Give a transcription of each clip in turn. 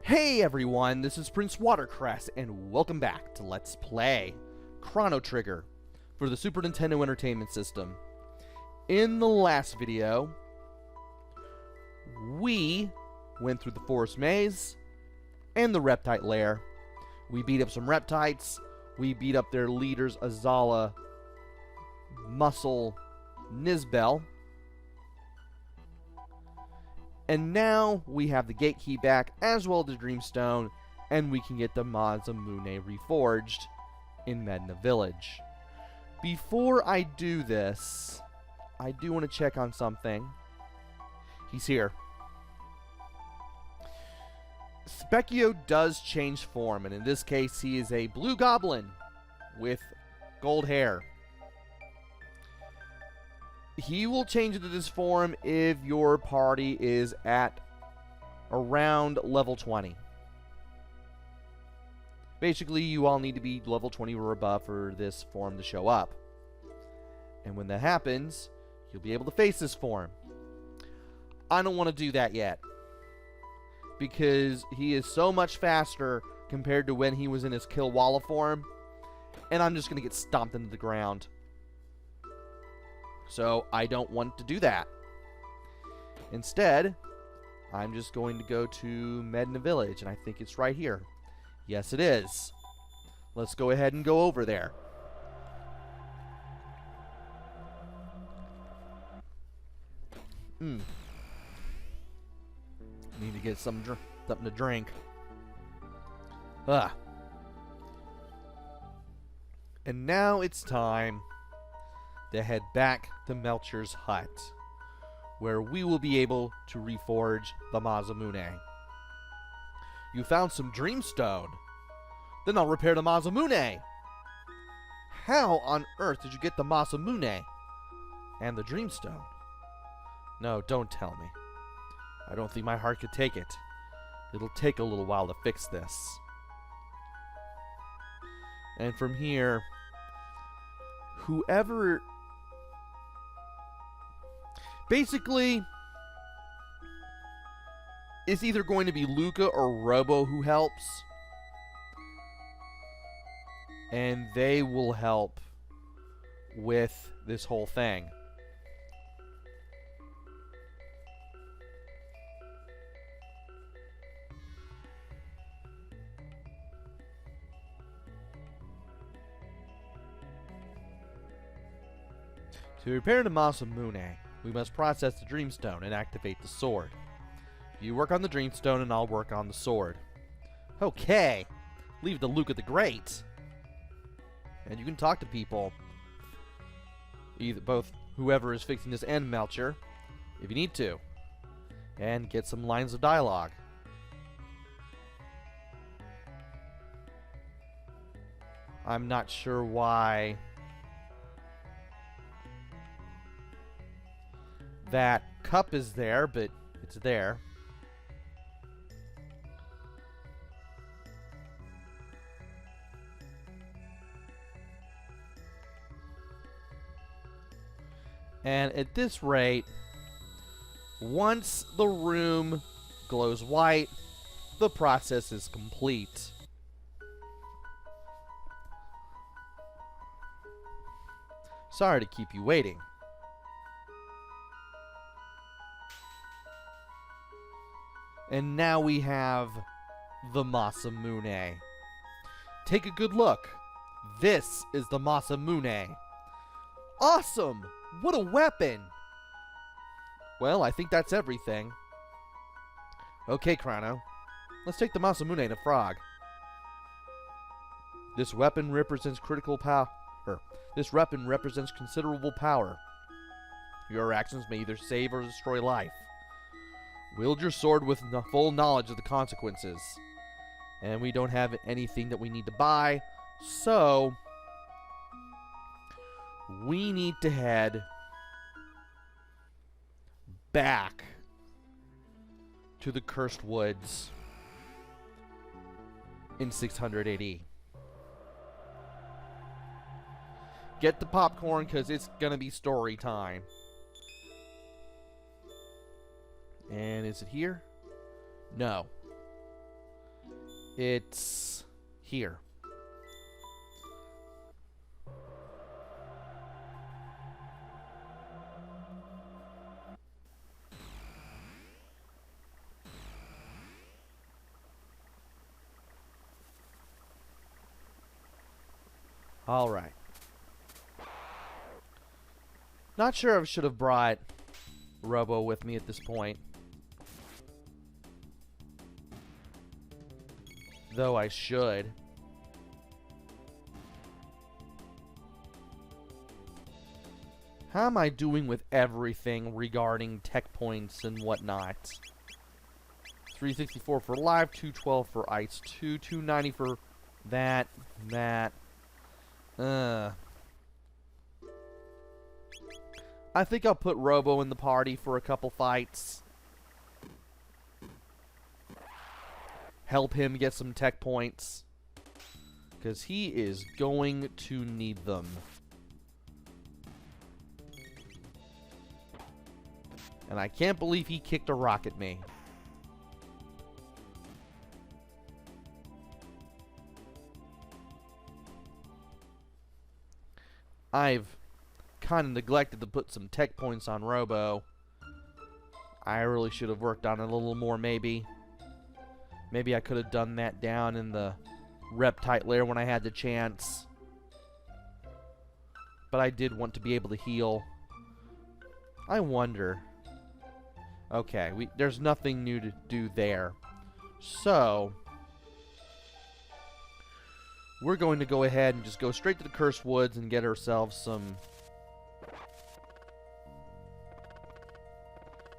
Hey everyone, this is PrinceWatercress, and welcome back to Let's Play Chrono Trigger for the Super Nintendo Entertainment System. In the last video, we went through the forest maze and the Reptite lair. We beat up some Reptites, we beat up their leaders Azala, Muscle, Nizbel. And now we have the gate key back, as well as the Dreamstone, and we can get the Masamune reforged in Medina Village. Before I do this, I do want to check on something. He's here. Specchio does change form, and in this case he is a blue goblin with gold hair. He will change into this form if your party is at around level 20. Basically, you all need to be level 20 or above for this form to show up. And when that happens, you'll be able to face this form. I don't want to do that yet, because he is so much faster compared to when he was in his Killwalla form, and I'm just going to get stomped into the ground. So I don't want to do that. Instead, I'm just going to go to Medina Village, and I think it's right here. Yes, it is. Let's go ahead and go over there. Need to get something to drink. And now it's time to head back to Melcher's hut, where we will be able to reforge the Masamune. You found some Dreamstone. Then I'll repair the Masamune. How on earth did you get the Masamune and the Dreamstone? No, don't tell me. I don't think my heart could take it. It'll take a little while to fix this. And from here, whoever... Basically, it's either going to be Luca or Robo who helps. And they will help with this whole thing. To repair the Masamune, we must process the Dreamstone and activate the sword. You work on the Dreamstone and I'll work on the sword. Okay. Leave the Luca the Great. And you can talk to people. Both whoever is fixing this and Melcher, if you need to. And get some lines of dialogue. I'm not sure why that cup is there, but it's there. And at this rate, once the room glows white, the process is complete. Sorry to keep you waiting. And now we have the Masamune. Take a good look. This is the Masamune. Awesome! What a weapon! Well, I think that's everything. Okay, Chrono. Let's take the Masamune to Frog. This weapon represents critical power. This weapon represents considerable power. Your actions may either save or destroy life. Wield your sword with full knowledge of the consequences. And we don't have anything that we need to buy, so we need to head back to the Cursed Woods in 600 AD. Get the popcorn, because it's going to be story time. And is it here? No. It's here. All right. Not sure I should have brought Robo with me at this point. Though I should. How am I doing with everything regarding tech points and whatnot? 364 for live, 212 for ice 2, 290 for that. I think I'll put Robo in the party for a couple fights. Help him get some tech points, because he is going to need them. And I can't believe he kicked a rock at me. I've kind of neglected to put some tech points on Robo. I really should have worked on it a little more, maybe. Maybe I could have done that down in the Reptite lair when I had the chance. But I did want to be able to heal. I wonder. Okay, there's nothing new to do there. So, we're going to go ahead and just go straight to the Cursed Woods and get ourselves some...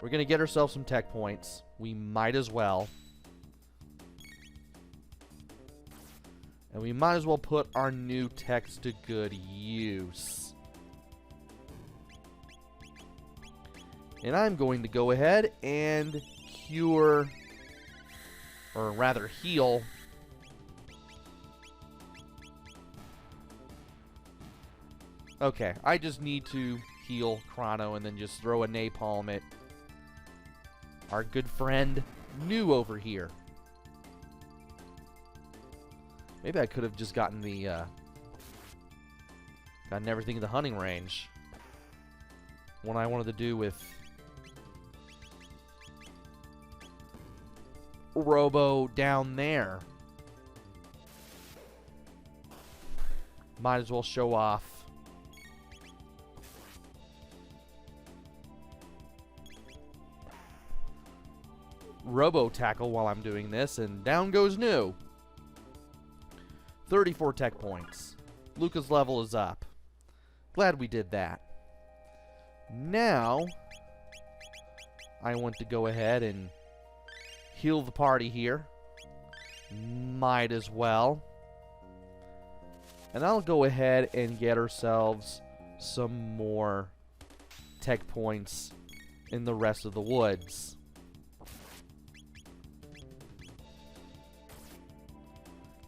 We're going to get ourselves some tech points. We might as well. And we might as well put our new techs to good use. And I'm going to go ahead and cure, or rather heal, okay, I just need to heal Chrono and then just throw a napalm at our good friend New over here. Maybe I could have just gotten the gotten everything in the hunting range. What I wanted to do with Robo down there. Might as well show off. Robo tackle while I'm doing this, and down goes New. 34 tech points. Luca's level is up. Glad we did that. Now, I want to go ahead and heal the party here. Might as well. And I'll go ahead and get ourselves some more tech points in the rest of the woods.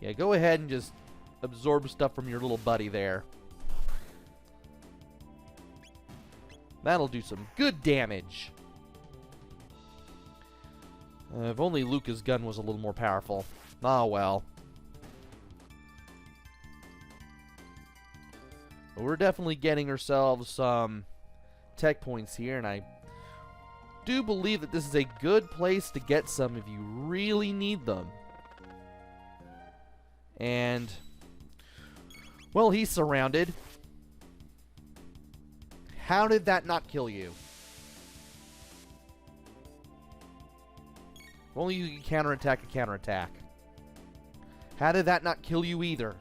Yeah, go ahead and just absorb stuff from your little buddy there. That'll do some good damage. If only Luca's gun was a little more powerful. Ah, well. But we're definitely getting ourselves some tech points here, and I do believe that this is a good place to get some if you really need them. And, well, he's surrounded. How did that not kill you? If only you can counterattack a counterattack. How did that not kill you either?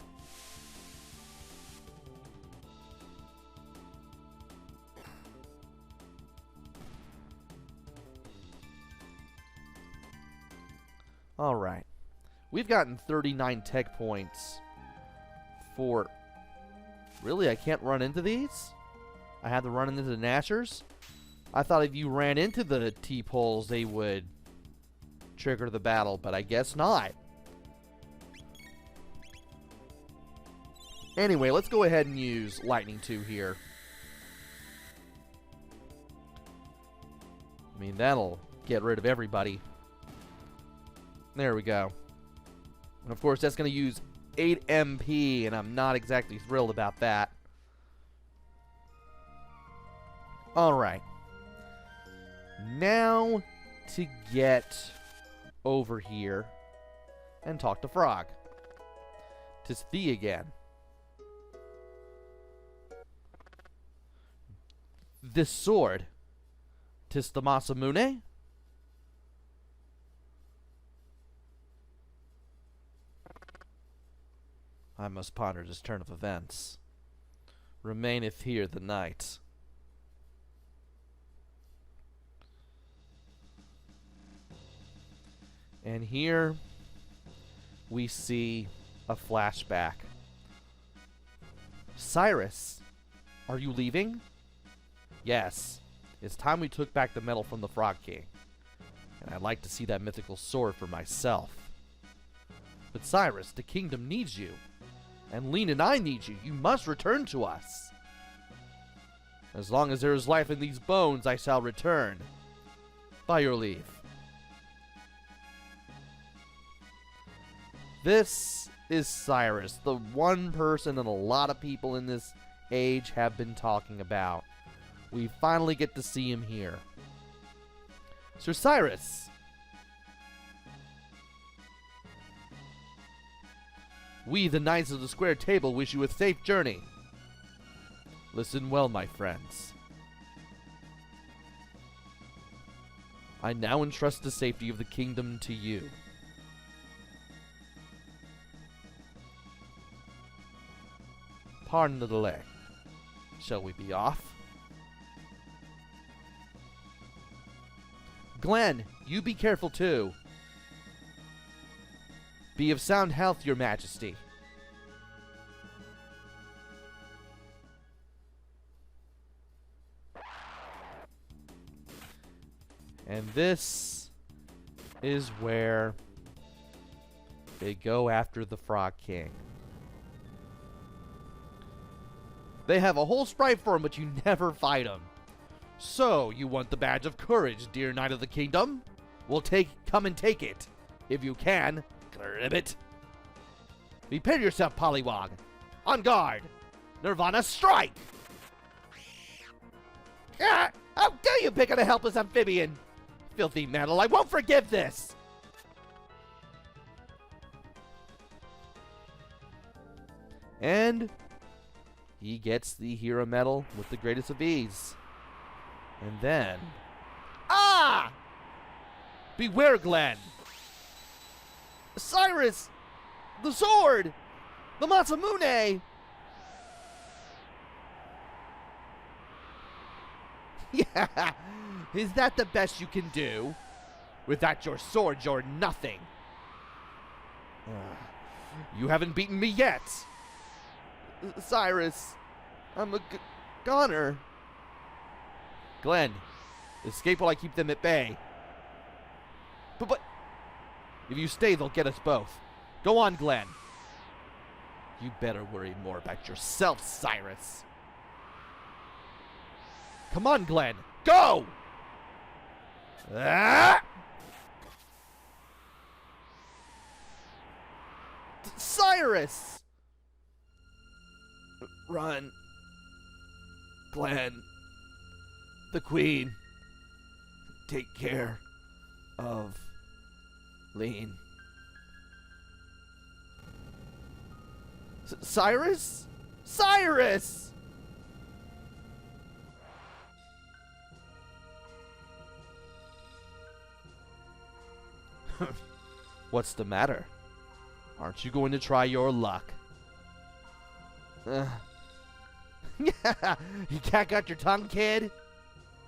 Alright. We've gotten 39 tech points for... Really? I can't run into these? I had to run into the Nashers? I thought if you ran into the T-poles, they would trigger the battle, but I guess not. Anyway, let's go ahead and use Lightning 2 here. I mean, that'll get rid of everybody. There we go. And of course, that's going to use 8 MP, and I'm not exactly thrilled about that. Alright. Now to get over here and talk to Frog. 'Tis thee again. This sword, 'tis the Masamune? I must ponder this turn of events. Remaineth here the night. And here we see a flashback. Cyrus, are you leaving? Yes. It's time we took back the medal from the Frog King. And I'd like to see that mythical sword for myself. But Cyrus, the kingdom needs you. And Lean and I need you. You must return to us. As long as there is life in these bones, I shall return. By your leave. This is Cyrus, the one person that a lot of people in this age have been talking about. We finally get to see him here. Sir Cyrus! We, the Knights of the Square Table, wish you a safe journey. Listen well, my friends. I now entrust the safety of the kingdom to you. Pardon the delay. Shall we be off? Glenn, you be careful too. Be of sound health, your majesty. And this is where they go after the Frog King. They have a whole sprite for him, but you never fight him. So, you want the badge of courage, dear Knight of the Kingdom? Well, come and take it. If you can. Gribbit. Prepare yourself, Pollywog. On guard. Nirvana, strike! Ah! How dare you pick on a helpless amphibian? Filthy metal, I won't forgive this! And he gets the hero medal with the greatest of ease. And then... Ah! Beware, Glenn! Cyrus! The sword! The Masamune! Yeah! Is that the best you can do? Without your sword, you're nothing. You haven't beaten me yet! Cyrus, I'm a goner. Glenn, escape while I keep them at bay. But, if you stay, they'll get us both. Go on, Glenn. You better worry more about yourself, Cyrus. Come on, Glenn, go! Ah! Cyrus! Run. Glenn. The Queen. Take care of Lean. Cyrus? Cyrus! What's the matter? Aren't you going to try your luck? Yeah, you can't got your tongue, kid?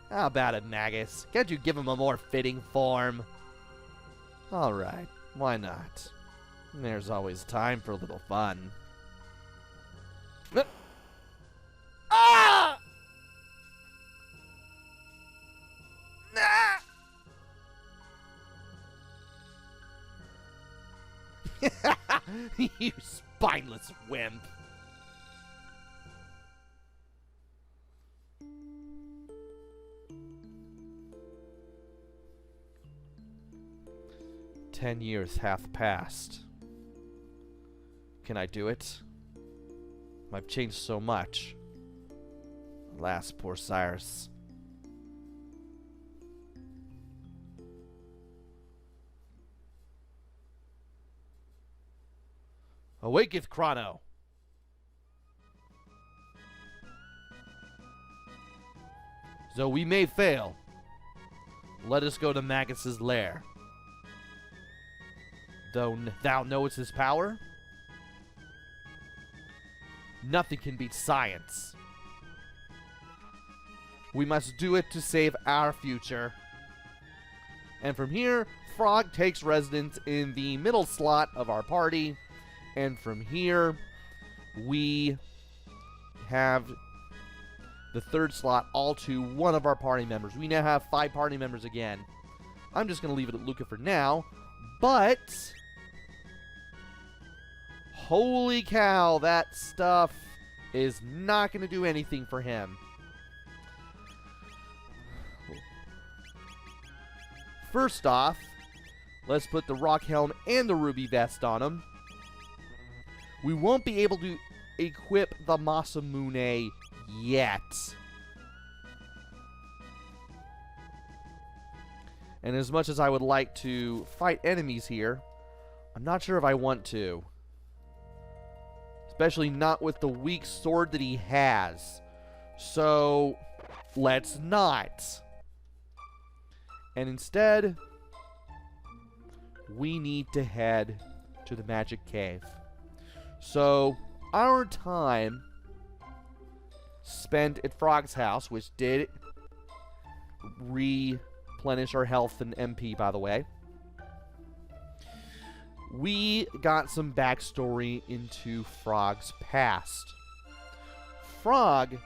How about it, Magus? Can't you give him a more fitting form? Alright, why not? There's always time for a little fun. Ah! Ah! You spineless wimp. "10 years hath passed. can I do it? I've changed so much. Alas, poor Cyrus. Awaketh Chrono. Though we may fail, let us go to Magus's lair. Though thou knowest his power, nothing can beat science. We must do it to save our future. And from here, Frog takes residence in the middle slot of our party. And from here, we have the third slot all to one of our party members. We now have 5 party members again. I'm just going to leave it at Luca for now. But holy cow, that stuff is not going to do anything for him. First off, let's put the rock helm and the ruby vest on him. We won't be able to equip the Masamune yet. And as much as I would like to fight enemies here, I'm not sure if I want to. Especially not with the weak sword that he has. So, let's not. And instead, we need to head to the magic cave. So, our time spent at Frog's house, which did replenish our health and MP, by the way. We got some backstory into Frog's past. Frog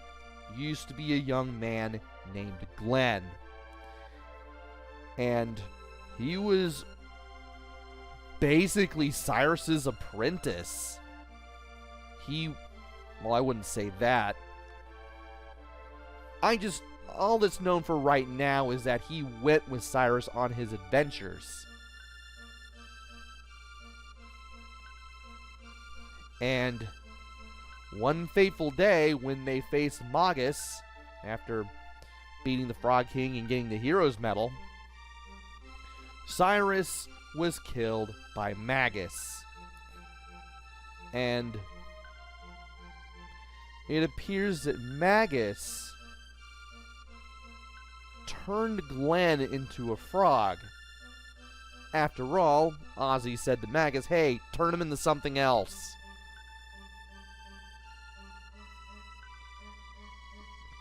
used to be a young man named Glenn. And he was basically Cyrus's apprentice. Well, I wouldn't say that. All that's known for right now is that he went with Cyrus on his adventures. And one fateful day, when they faced Magus, after beating the Frog King and getting the Hero's Medal, Cyrus was killed by Magus. And it appears that Magus turned Glenn into a frog. After all, Ozzy said to Magus, hey, turn him into something else.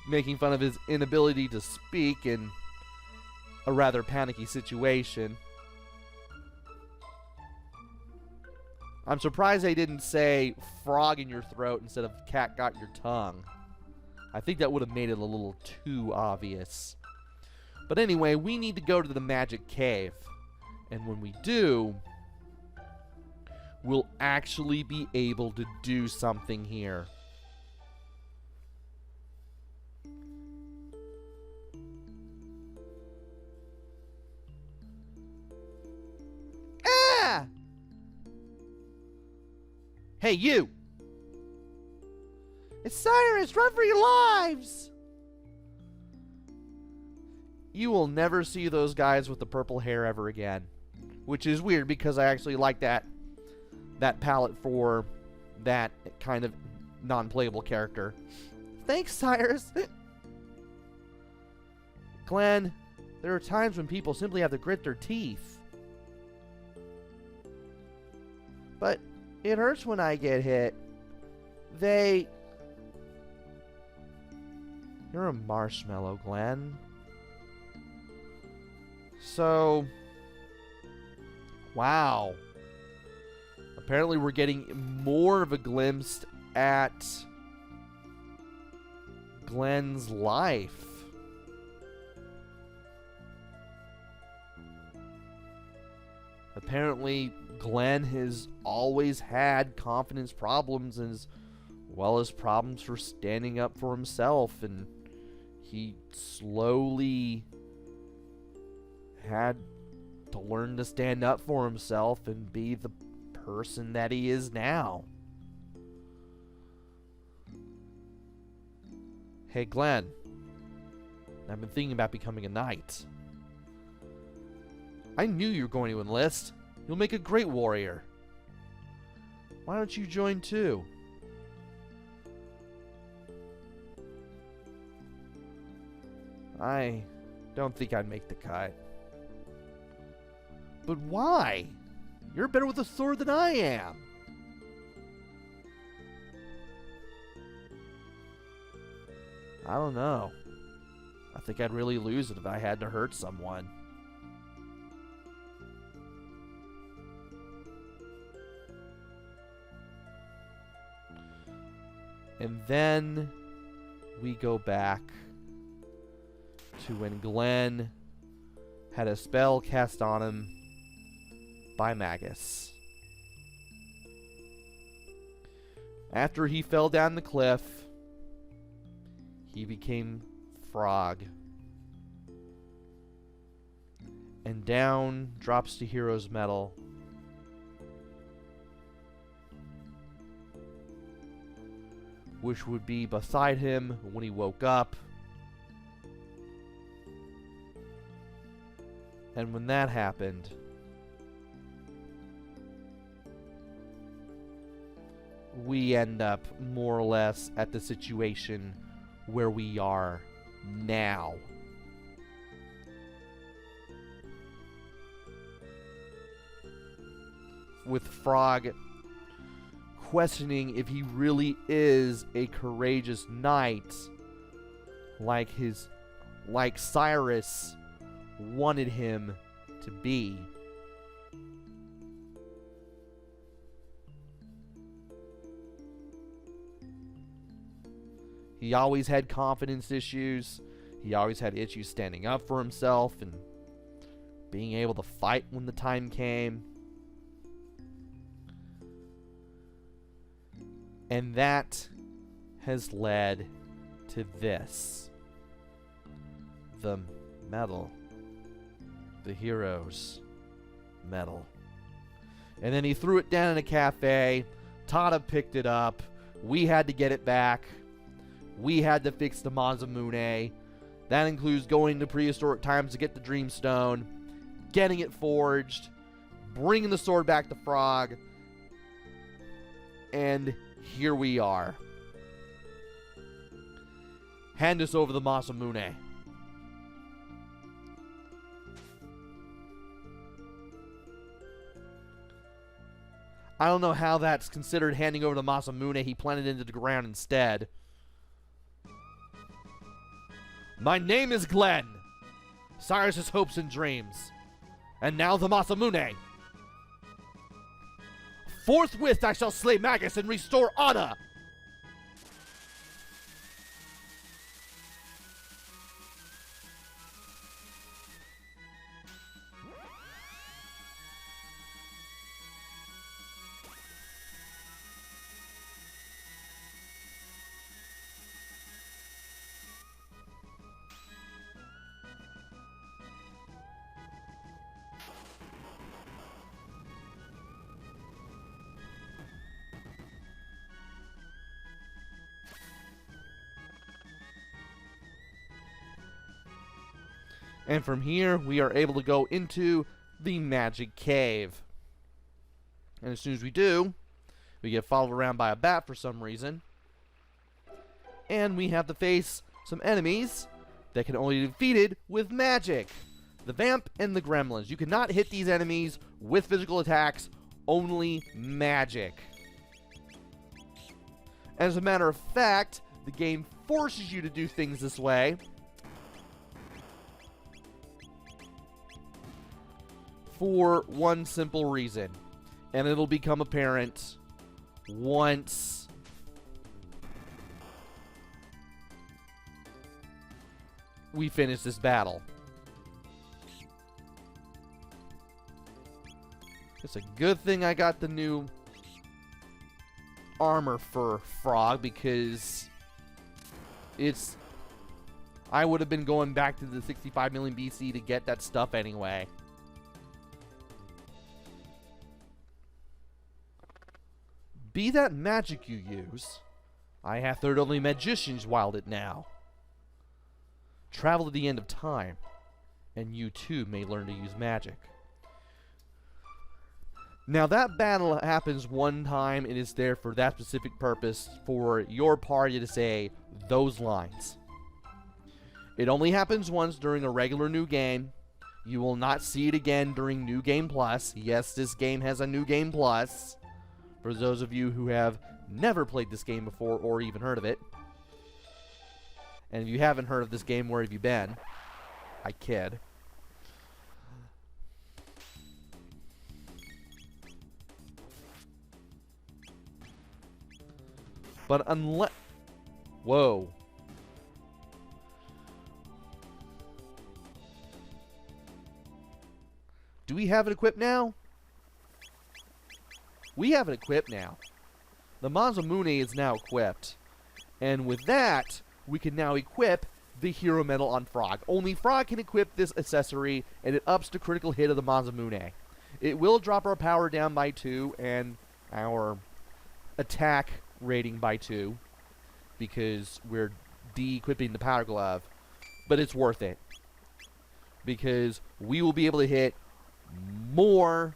Making fun of his inability to speak in a rather panicky situation. I'm surprised they didn't say frog in your throat instead of cat got your tongue. I think that would have made it a little too obvious. But anyway, we need to go to the magic cave. And when we do, we'll actually be able to do something here. Ah! Hey, you! It's Cyrus! Run for your lives! You will never see those guys with the purple hair ever again. Which is weird because I actually like that palette for that kind of non-playable character. Thanks, Cyrus! Glenn, there are times when people simply have to grit their teeth. But it hurts when I get hit. You're a marshmallow, Glenn. So, wow. Apparently we're getting more of a glimpse at Glenn's life. Apparently Glenn has always had confidence problems as well as problems for standing up for himself, and he slowly had to learn to stand up for himself and be the person that he is now. Hey, Glenn. I've been thinking about becoming a knight. I knew you were going to enlist. You'll make a great warrior. Why don't you join too? I don't think I'd make the cut. But why? You're better with a sword than I am. I don't know. I think I'd really lose it if I had to hurt someone. And then we go back to when Glenn had a spell cast on him by Magus. After he fell down the cliff, he became Frog. And down drops the hero's medal. Which would be beside him when he woke up. And when that happened, we end up more or less at the situation where we are now. With Frog questioning if he really is a courageous knight like Cyrus wanted him to be. He always had confidence issues. He always had issues standing up for himself and being able to fight when the time came. And that has led to this. The medal. The hero's medal. And then he threw it down in a cafe. Tada picked it up. We had to get it back. We had to fix the Masamune. That includes going to prehistoric times to get the Dreamstone, getting it forged, bringing the sword back to Frog, and here we are. Hand us over the Masamune. I don't know how that's considered handing over the Masamune. He planted into the ground instead. My name is Glenn. Cyrus's hopes and dreams. And now the Masamune. Forthwith I shall slay Magus and restore honor. And from here, we are able to go into the magic cave. And as soon as we do, we get followed around by a bat for some reason. And we have to face some enemies that can only be defeated with magic. The Vamp and the Gremlins. You cannot hit these enemies with physical attacks, only magic. As a matter of fact, the game forces you to do things this way. For one simple reason, and it'll become apparent once we finish this battle. It's a good thing I got the new armor for Frog, because I would have been going back to the 65 million BC to get that stuff anyway. Be that magic you use, I have heard only magicians wield it now. travel to the end of time, and you too may learn to use magic. Now that battle happens one time and is there for that specific purpose for your party to say those lines. It only happens once during a regular new game. You will not see it again during New Game Plus. Yes, this game has a New Game Plus. For those of you who have never played this game before or even heard of it. And if you haven't heard of this game, where have you been? I kid. But unless... Whoa. Do we have it equipped now? We have it equipped now. The Masamune is now equipped. And with that, we can now equip the Hero Medal on Frog. Only Frog can equip this accessory, and it ups the critical hit of the Masamune. It will drop our power down by 2 and our attack rating by 2 because we're de-equipping the Power Glove. But it's worth it because we will be able to hit more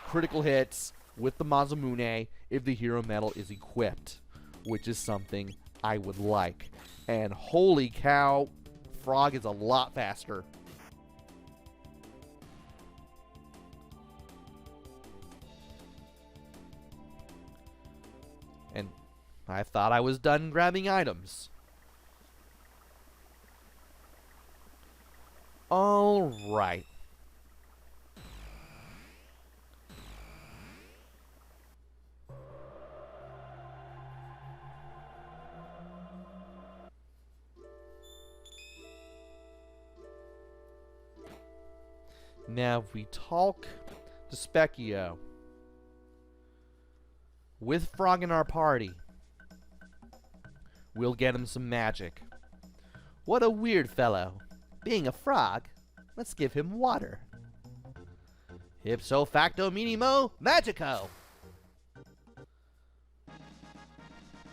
critical hits with the Masamune if the Hero Medal is equipped, which is something I would like. And holy cow, Frog is a lot faster. And I thought I was done grabbing items. All right. Now, if we talk to Specchio with Frog in our party, we'll get him some magic. What a weird fellow. Being a frog, let's give him water. Ipso facto minimo magico.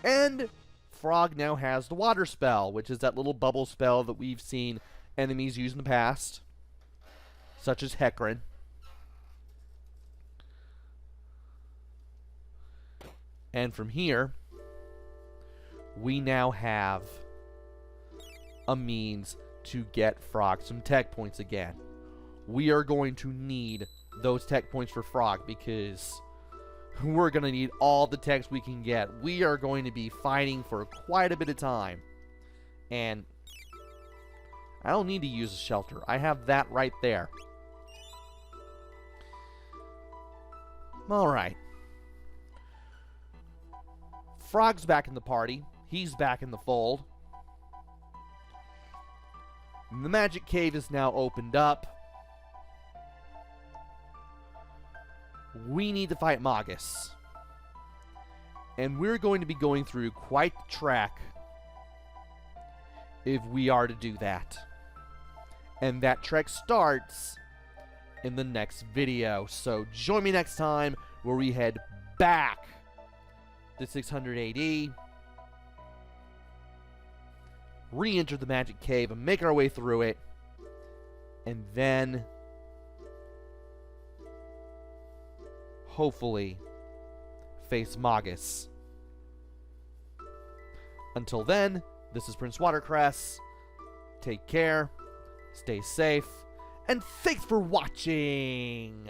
And Frog now has the water spell, which is that little bubble spell that we've seen enemies use in the past, such as Hecarim. And from here, we now have a means to get Frog some tech points again. We are going to need those tech points for Frog because we're going to need all the techs we can get. We are going to be fighting for quite a bit of time. And I don't need to use a shelter. I have that right there. Alright. Frog's back in the party. He's back in the fold. The magic cave is now opened up. We need to fight Magus. And we're going to be going through quite the track if we are to do that. And that trek starts in the next video. So join me next time where we head back to 600 AD, re-enter the magic cave and make our way through it, and then hopefully face Magus. Until then, this is PrinceWatercress. Take care, stay safe, and thanks for watching!